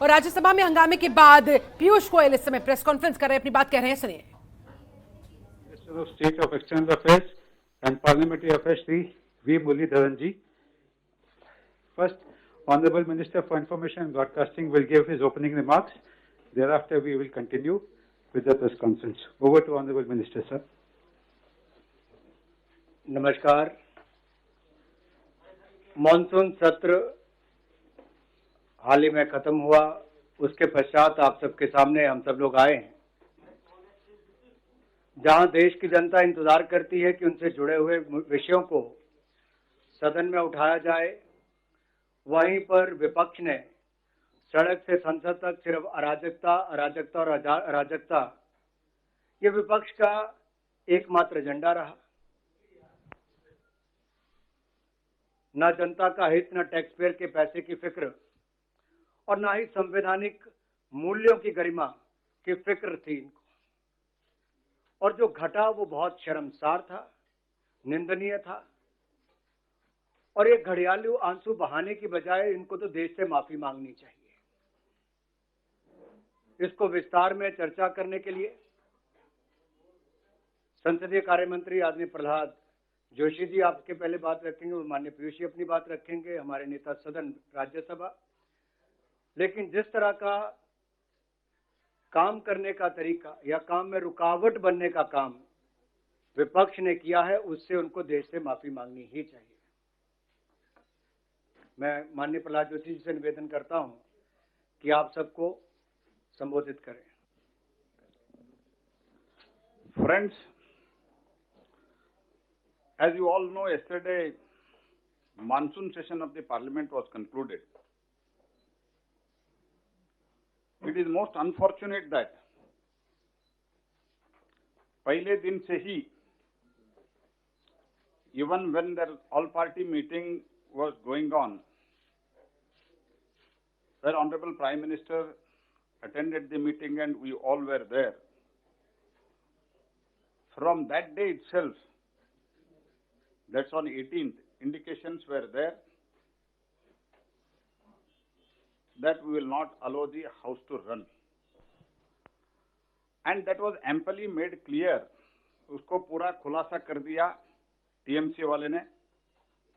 और राज्यसभा में के बाद पीयूष गोयल इस समय प्रेस कॉन्फ्रेंस कर रहे हैं, अपनी बात कह रहे हैं, सुनिए। Minister of State of External Affairs and Parliamentary Affairs Shri V. Muralidharan ji. First, Honorable Minister for Information and Broadcasting will give his opening remarks. Thereafter, we will continue with the press conference. Over to Honorable Minister, sir. नमस्कार। Monsoon सत्र हाल ही में खत्म हुआ, उसके पश्चात आप सबके सामने हम सब लोग आए हैं, जहां देश की जनता इंतजार करती है कि उनसे जुड़े हुए विषयों को सदन में उठाया जाए। वहीं पर विपक्ष ने सड़क से संसद तक सिर्फ अराजकता अराजकता और अराजकता, ये विपक्ष का एकमात्र एजेंडा रहा। न जनता का हित, न टैक्स पेयर के पैसे की फिक्र और ना ही संवैधानिक मूल्यों की गरिमा की फिक्र थी इनको। और जो घटा वो बहुत शर्मसार था, निंदनीय था। और एक घड़ियालू आंसू बहाने की बजाय इनको तो देश से माफी मांगनी चाहिए। इसको विस्तार में चर्चा करने के लिए संसदीय कार्य मंत्री आदरणीय प्रहलाद जोशी जी आपके पहले बात रखेंगे, माननीय पीयूष जी अपनी बात रखेंगे, हमारे नेता सदन राज्यसभा। लेकिन जिस तरह का काम करने का तरीका या काम में रुकावट बनने का काम विपक्ष ने किया है, उससे उनको देश से माफी मांगनी ही चाहिए। मैं माननीय प्रहलाद जोशी जी से निवेदन करता हूं कि आप सबको संबोधित करें। Friends, as you all know, yesterday monsoon session of the parliament was concluded. It is most unfortunate that पहले दिन से ही, even when the all-party meeting was going on, where Honorable Prime Minister attended the meeting and we all were there, from that day itself, that's on 18th, indications were there that we will not allow the house to run. And that was amply made clear. उसको पूरा खुलासा कर दिया TMC वाले ने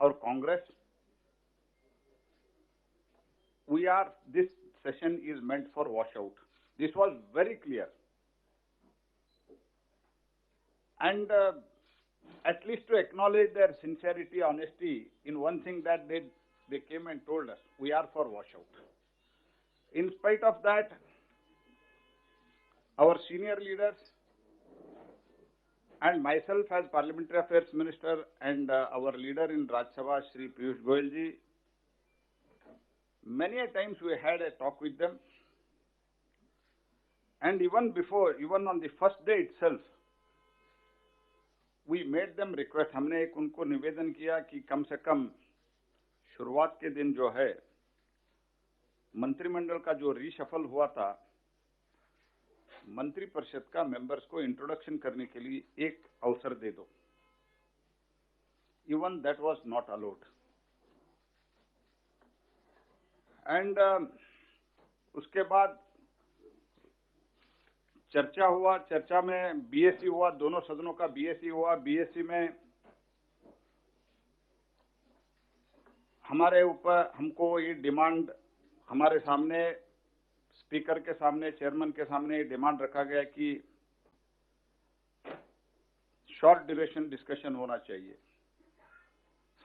और Congress. This session is meant for washout. This was very clear. And at least to acknowledge their sincerity, honesty in one thing, that they came and told us, we are for washout. In spite of that, our senior leaders and myself as Parliamentary Affairs Minister and our leader in Rajya Sabha, Shri Piyush Goyal ji, many a times we had a talk with them. And even on the first day itself, we made them request, हमने एक उनको निवेदन किया कि कम से कम शुरुआत के दिन जो है मंत्रिमंडल का जो रीशफल हुआ था, मंत्री परिषद का मेंबर्स को इंट्रोडक्शन करने के लिए एक अवसर दे दो। Even that was not allowed. And उसके बाद चर्चा हुआ, चर्चा में बीएससी हुआ, दोनों सदनों का बीएससी हुआ। बीएससी में हमारे ऊपर हमको ये डिमांड, हमारे सामने स्पीकर के सामने, चेयरमैन के सामने ये डिमांड रखा गया कि शॉर्ट ड्यूरेशन डिस्कशन होना चाहिए।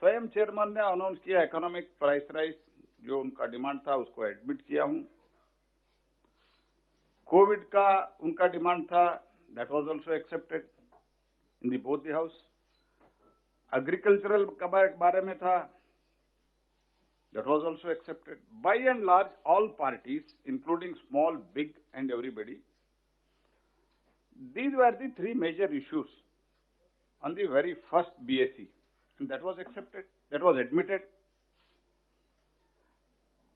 स्वयं चेयरमैन ने अनाउंस किया इकोनॉमिक प्राइस राइज, जो उनका डिमांड था उसको एडमिट किया हूं। कोविड का उनका डिमांड था, that was also accepted in the both the house. Agricultural के बारे में था, that was also accepted. By and large, all parties, including small, big, and everybody, these were the three major issues on the very first BSc, and that was accepted, that was admitted.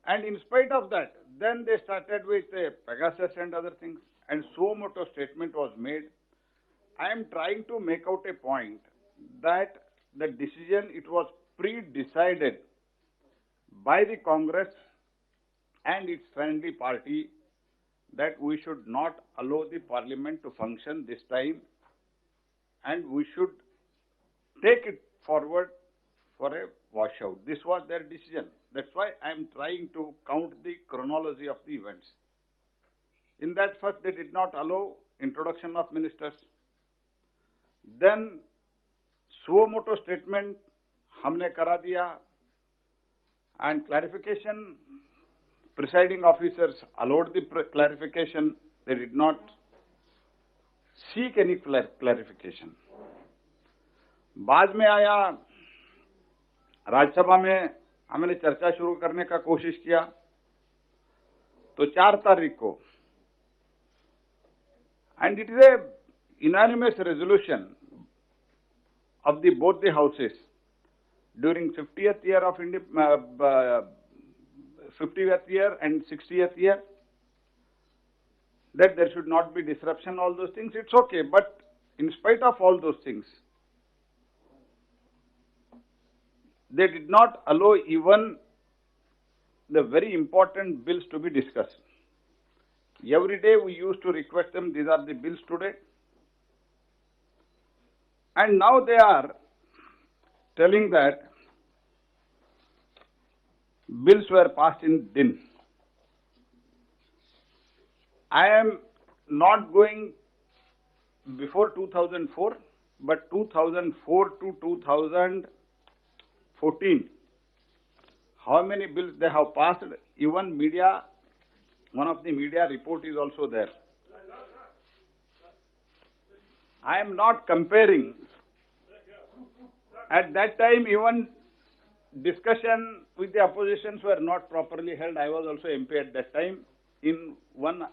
And in spite of that, then they started with Pegasus and other things, and suo motu statement was made. I am trying to make out a point that the decision, it was pre-decided by the Congress and its friendly party that we should not allow the parliament to function this time, and we should take it forward for a washout. This was their decision. That's why I am trying to count the chronology of the events. In that, first they did not allow introduction of ministers. Then suo motu statement हमने करा दिया, and clarification, presiding officers allowed the clarification. They did not seek any clarification. बाद में आया, राज्यसभा में हमने चर्चा शुरू करने का कोशिश किया, तो 4 तारीख को, and it is a unanimous resolution of the both the houses during 50th year of 50th year and 60th year that there should not be disruption, all those things. It's okay, but in spite of all those things, they did not allow even the very important bills to be discussed. Every day we used to request them, these are the bills today. And now they are telling that bills were passed in din. I am not going before 2004, but 2004 to 2014. How many bills they have passed? Even media, one of the media report is also there. I am not comparing. At that time, even discussion with the oppositions were not properly held. I was also MP at that time. In one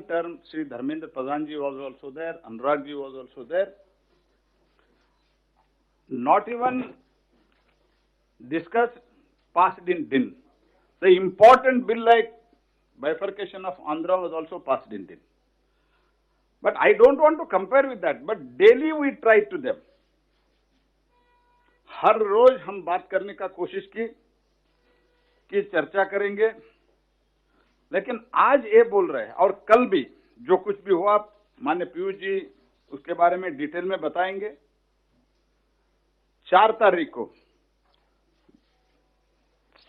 term, Sri Dharmendra Pradhanji was also there, Anuragji was also there. Not even discussed, passed in din. The important bill like bifurcation of Andhra was also passed in din. But I don't want to compare with that. But daily we tried to them. हर रोज हम बात करने का कोशिश की कि चर्चा करेंगे, लेकिन आज ये बोल रहे हैं और कल भी जो कुछ भी हुआ माननीय पीयूष जी उसके बारे में डिटेल में बताएंगे। 4 तारीख को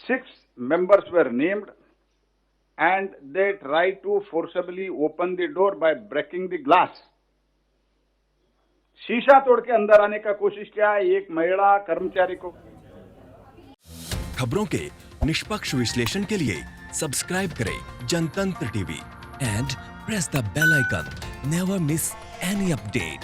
6 members were named and they tried to forcibly open the door by breaking the glass. शीशा तोड़ के अंदर आने का कोशिश किया एक महिला कर्मचारी को। खबरों के निष्पक्ष विश्लेषण के लिए सब्सक्राइब करें Jantantra TV and press the bell icon. Never miss any update.